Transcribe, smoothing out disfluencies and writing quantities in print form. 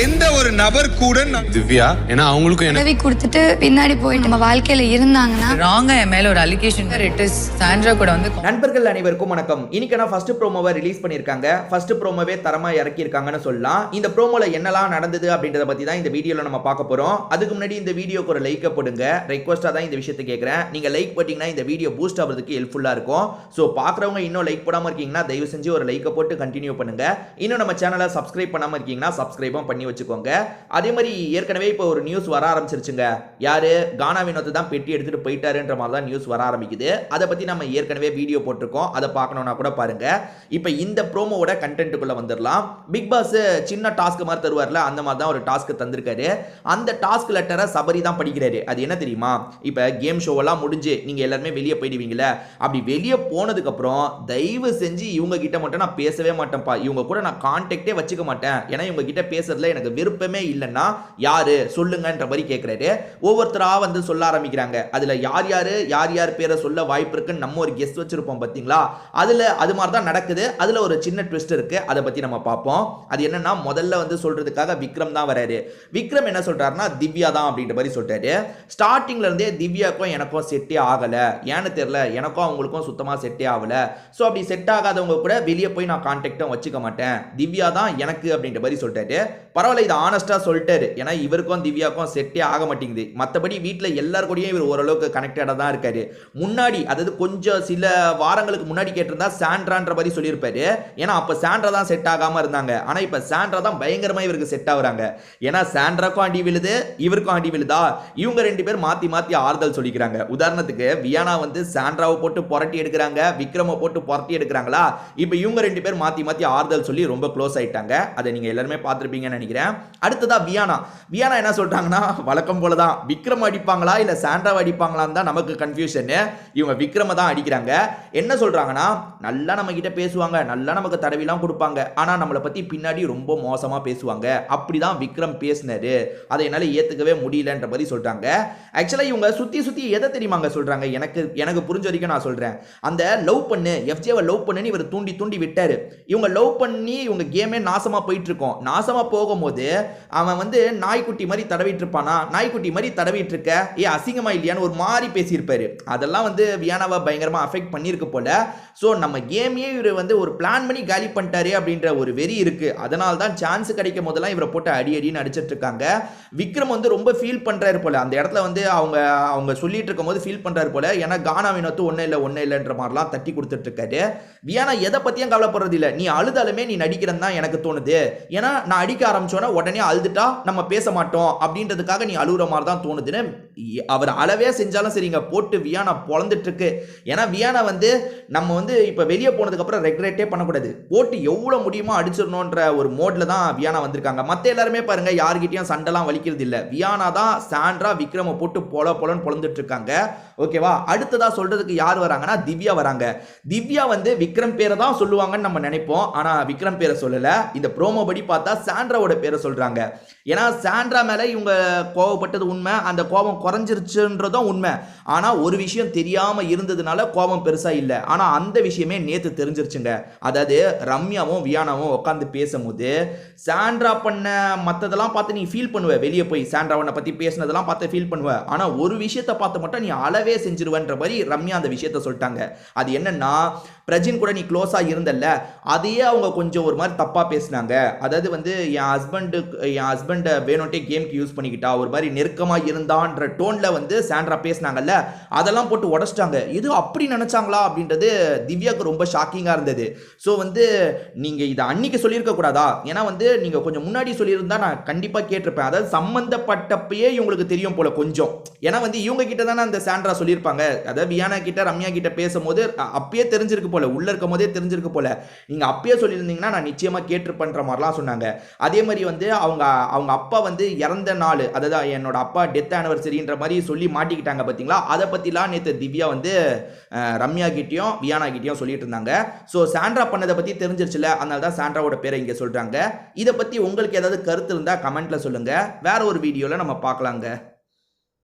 எந்த ஒரு நபர் கூட திவ்யா ஏன்னா அவங்களுக்கும் உதவி கொடுத்துட்டு பின்னாடி போய் நம்ம வாழ்க்கையில இருந்தாங்கன்னா ராங்கா என் மேல ஒரு அலிகேஷன் இட் இஸ் சாண்ட்ரா கூட வந்து நண்பர்கள் அனைவருக்கும் வணக்கம். இன்னைக்கு நான் ஃபர்ஸ்ட் ப்ரோமோவை ரிலீஸ் பண்ணிருக்காங்க. ஃபர்ஸ்ட் ப்ரோமோவே தரமா இறக்கி இருக்காங்கன்னு சொல்லலாம். இந்த ப்ரோமோல என்னலாம் நடந்தது அப்படின்றத பத்தி தான் இந்த வீடியோல நம்ம பார்க்க போறோம். அதுக்கு முன்னாடி இந்த வீடியோக்கு ஒரு லைக் போடுங்க. ரெக்வெஸ்டா தான் இந்த விஷயத்தை கேட்கறேன். நீங்க லைக் போட்டீங்கன்னா இந்த வீடியோ பூஸ்ட் ஆகிறதுக்கு ஹெல்ப்ஃபுல்லா இருக்கும். சோ பாக்குறவங்க இன்னும் லைக் போடாம இருக்கீங்கன்னா தயவு செஞ்சு ஒரு லைக் போட்டு கண்டினியூ பண்ணுங்க. இன்னும் நம்ம சேனலை சப்ஸ்கிரைப் பண்ணாம இருக்கீங்கன்னா சப்ஸ்கிரைபும் பண்ணி வச்சுக்கோங்க. அதே மாதிரி ஏற்கனவே இப்போ ஒரு நியூஸ் வர ஆரம்பிச்சிருச்சுங்க. யாரு கானா வினோத் தான் பெட்டி எடுத்துட்டு போயிட்டாருன்ற மாதிரி தான் நியூஸ் வர ஆரம்பிக்குது. அதை பத்தி நம்ம ஏற்கனவே வீடியோ போட்டிருக்கோம். அதை பார்க்கணும்னா கூட பாருங்க. இப்போ இந்த ப்ரோமோவோட கண்டென்ட்டுக்குள்ள வந்துடலாம். பிக் பாஸ் சின்ன டாஸ்க் மாதிரி தருவார்ல, அந்த மாதிரி தான் ஒரு டாஸ்க் தந்திருக்காரு. அந்த டாஸ்க் லெட்டரை சபரி தான் படிக்கிறாரு. அது என்ன தெரியுமா? இப்போ கேம் ஷோ எல்லாம் முடிஞ்சு நீங்க எல்லாருமே வெளியே போயிடுவீங்களே, அப்படி வெளியே போனதுக்கு அப்புறம் தயவு செஞ்சு இவங்க கிட்ட மட்டும் நான் பேசவே மாட்டேன்ப்பா, இவங்க கூட நான் கான்டாக்டே வச்சுக்க மாட்டேன், ஏன்னா இவங்க கிட்ட பேசுறதுல எனக்கு விருப்பமே இல்லைன்னா யாரு சொல்லுங்கன்ற மாதிரி கேட்கிறாரு. ஒவ்வொருத்தரா வந்து சொல்ல ஆரம்பிக்கிறாங்க. அதுல யார் யார் பேரை சொல்ல வாய்ப்பு இருக்குன்னு நம்ம ஒரு கெஸ் வச்சிருப்போம் பாத்தீங்களா? அதுல அது மாதிரி தான் நடக்குது. அதுல ஒரு சின்ன ட்விஸ்ட் இருக்கு. அதை பத்தி நம்ம பார்ப்போம். அது என்னன்னா, முதல்ல வந்து சொல்றதுக்காக விக்ரம் தான் வராரு. விக்ரம் என்ன சொல்றாருன்னா திவ்யா தான் அப்படின்ற மாதிரி சொல்றாரு. ஸ்டார்டிங்ல இருந்தே திவ்யாக்கும் எனக்கும் செட்டே ஆகல, ஏன்னு தெரியல, எனக்கும் அவங்களுக்கும் சுத்தமா செட்டே ஆகல. ஸோ அப்படி செட் ஆகாதவங்க கூட வெளியே போய் நான் கான்டாக்டும் வச்சுக்க மாட்டேன், திவ்யா தான் எனக்கு அப்படின்ற மாதிரி சொல்லிட்டாரு. பரவாயில்ல, இது ஆனஸ்டா சொல்லிட்டாரு. ஏன்னா இவருக்கும் திவ்யாக்கும் செட்டே ஆக மாட்டேங்குது. மற்றபடி வீட்டில் எல்லாரும் கூடயும் இவர் ஓரளவுக்கு கனெக்டடாக தான் இருக்காரு. முன்னாடி, அதாவது கொஞ்சம் சில வாரங்களுக்கு முன்னாடி கேட்டிருந்தா சாண்ட்ரான்ற மாதிரி சொல்லியிருப்பாரு. ஏன்னா அப்போ சாண்ட்ரா தான் செட் ஆகாமல் இருந்தாங்க. ஆனால் இப்போ சாண்ட்ரா தான் பயங்கரமாக இவருக்கு செட் ஆகுறாங்க. ஏன்னா சாண்ட்ராக்கும் அடி விழுது, இவருக்கும் அடி விழுதா, இவங்க ரெண்டு பேர் மாற்றி மாற்றி ஆறுதல் சொல்லிக்கிறாங்க. உதாரணத்துக்கு வியானா வந்து சாண்ட்ராவை போட்டு புரட்டி எடுக்கிறாங்க, விக்ரமை போட்டு புரட்டி எடுக்கிறாங்களா, இப்போ இவங்க ரெண்டு பேர் மாற்றி மாற்றி ஆறுதல் சொல்லி ரொம்ப க்ளோஸ் ஆயிட்டாங்க. அதை நீங்கள் எல்லாருமே பார்த்துருப்பீங்கன்னு நினைக்கிறேன். அடுத்ததா வியானா என்ன சொல்றாங்கன்னா, வழக்கம் போல தான் விக்ரம் அடிப்பாங்களா இல்ல சாண்ட்ராவை அடிப்பாங்களான்னு தான் நமக்கு கன்ஃபியூஷன். இவங்க விக்ரம தான் அடிக்கிறாங்க. என்ன சொல்றாங்கன்னா, நல்லா நம்ம கிட்ட பேசுவாங்க, நல்லா நமக்கு தடவிலாம் கொடுப்பாங்க, ஆனா நம்மளை பத்தி பின்னாடி ரொம்ப மோசமா பேசுவாங்க, அப்படிதான் விக்ரம் பேசினாரு, அதை என்னால ஏத்துக்கவே முடியலன்ற மாதிரி சொல்றாங்க. ஆக்சுவலா இவங்க சுத்தி சுத்தி எதை தெரியுமாங்க சொல்றாங்க? எனக்கு புரிஞ்ச வரைக்கும் நான் சொல்றேன். அந்த லவ் பண்ணு, எஃப்ஜேவை லவ் பண்ணுன்னு இவர் தூண்டி தூண்டி விட்டாரு. இவங்க லவ் பண்ணி இவங்க கேமே நாசமா போயிட்டு இருக்கோம். நாசமா போகும்போது அவன் வந்து நாய்க்குட்டி மாதிரி தடவிட்டு இருப்பானா, நாய்க்குட்டி மாதிரி தடவிட்டு இருக்க, அசிங்கமா இல்லையான்னு ஒரு மாதிரி பேசியிருப்பாரு. அதெல்லாம் வந்து வியானாவை பயங்கரமா அஃபெக்ட் பண்ணியிருக்கு போல. ஸோ நம்ம கேமையே இவர் வந்து ஒரு பிளான் பண்ணி காலி பண்ணிட்டாரு அப்படின்ற ஒரு வெறி இருக்கு. அதனால தான் சான்ஸ் கிடைக்கும் போதெல்லாம் இவரை போட்டு அடின்னு அடிச்சிட்டு இருக்காங்க. விக்ரம் வந்து ரொம்ப ஃபீல் பண்றாரு போல. அந்த இடத்துல வந்து அவங்க சொல்லிட்டு இருக்கும் போது ஃபீல் பண்றாரு போல. ஏன்னா கானா வினோத்து ஒன்னும் இல்லைன்ற மாதிரிலாம் தட்டி கொடுத்துட்டு இருக்காரு. வியானா எதை பத்தியும் கவலைப்படுறது இல்லை. நீ அழுதாலுமே நீ நடிக்கிறன்னு தான் எனக்கு தோணுது. ஏன்னா நான் அடிக்க ஆரம்பிச்சோன்னா உடனே அழுதுட்டா நம்ம பேச மாட்டோம் அப்படின்றதுக்காக நீ அழுகுற மாதிரி தான் தோணுதுன்னு அவர் அளவே செஞ்சாலும் சரிங்க, போட்டு வியானா பொழந்துட்டு இருக்கு. ஏன்னா வியானா வந்து நம்ம வந்து இப்ப வெளியே போனதுக்கு அப்புறம் ரெக்ரெட்டே பண்ணக்கூடாது, போட்டு எவ்வளவு முடியுமோ அடிச்சிடணும்ன்ற ஒரு மோட்ல தான் வியானா வந்திருக்காங்க. மத்த எல்லாருமே பாருங்க யார்கிட்டயும் சண்டைலாம் வலிக்கிறது இல்ல. வியானா தான் சாண்ட்ரா விக்ரம போட்டு பொலன்னு பொழந்துட்டு இருக்காங்க. ஓகேவா? அடுத்ததா சொல்றதுக்கு யார் வராங்கன்னா திவ்யா வராங்க. திவ்யா வந்து விக்ரம் பேரை தான் சொல்லுவாங்கன்னு நம்ம நினைப்போம். ஆனா விக்ரம் பேரை சொல்லல. இந்த ப்ரோமோ படி பார்த்தா சாண்ட்ராவோட பேரை சொல்றாங்க. ஏன்னா சாண்ட்ரா மேல இவங்க கோபப்பட்டது உண்மை, அந்த கோபம் குறைஞ்சிருச்சுன்றதும் உண்மை. ஆனா ஒரு விஷயம் தெரியாம இருந்ததுனால கோபம் பெருசா இல்லை. ஆனா அந்த விஷயமே நேத்து தெரிஞ்சிருச்சுங்க. அதாவது ரம்யாவும் வியானாவும் உட்காந்து பேசும்போது சாண்ட்ரா பண்ண மற்றதெல்லாம் பார்த்து நீ ஃபீல் பண்ணுவ, வெளியே போய் சாண்ட்ராவனை பத்தி பேசினதெல்லாம் பார்த்து ஃபீல் பண்ணுவ, ஆனா ஒரு விஷயத்தை பார்த்து மட்டும் நீ அளவே செஞ்சிருவன்ற மாதிரி ரம்யா அந்த விஷயத்த சொல்லிட்டாங்க. அது என்னன்னா, பிரஜின் கூட நீ க்ளோஸா இருந்தல்ல, அதையே அவங்க கொஞ்சம் ஒரு மாதிரி தப்பா பேசினாங்க. அதாவது வந்து என் ஹஸ்பண்ட் வேணும்ட்டே கேம்க்கு யூஸ் பண்ணிக்கிட்டா, ஒரு மாதிரி நெருக்கமா இருந்தான்ற டோன்ல வந்து சாண்ட்ரா பேசினாங்கல்ல, அதெல்லாம் போட்டு உடச்சிட்டாங்க. இது அப்படி நினைச்சாங்களா அப்படின்றது திவ்யாவுக்கு ரொம்ப ஷாக்கிங்கா இருந்தது. ஸோ வந்து நீங்க இதை அன்னைக்கு சொல்லியிருக்க கூடாதா? ஏன்னா வந்து நீங்க கொஞ்சம் முன்னாடி சொல்லியிருந்தா நான் கண்டிப்பா கேட்டிருப்பேன். அதாவது சம்பந்தப்பட்டப்பயே இவங்களுக்கு தெரியும் போல கொஞ்சம். ஏன்னா வந்து இவங்க கிட்ட தானே அந்த சாண்ட்ரா சொல்லியிருப்பாங்க. அதாவது வியானா கிட்ட ரம்யா கிட்ட பேசும்போது அப்பயே தெரிஞ்சிருக்கு போல, உள்ள இருக்கும் போதே தெரிஞ்சிருக்கு போல. நீங்க அப்பயே சொல்லியிருந்தீங்கன்னா நான் நிச்சயமா கேட்டிருப்பேன்ற மாதிரிலாம் சொன்னாங்க. அதே மாதிரி வந்து அவங்க அப்பா வந்து இறந்த நாள், அதாவது என்னோட அப்பா டெத் ஆனிவர்சரின்ற மாதிரி சொல்லி மாட்டிக்கிட்டாங்க பார்த்தீங்களா? அதை பற்றிலாம் நேற்று திவ்யா வந்து ரம்யா கிட்டேயும் வியானா கிட்டேயும் சொல்லிட்டு இருந்தாங்க. ஸோ சாண்ட்ரா பண்ணதை பற்றி தெரிஞ்சிருச்சுல, அதனால தான் சாண்ட்ராவோட பேரை இங்கே சொல்கிறாங்க. இதை பற்றி உங்களுக்கு ஏதாவது கருத்து இருந்தால் கமெண்ட்ல சொல்லுங்கள். வேற ஒரு வீடியோவில் நம்ம பார்க்கலாங்க.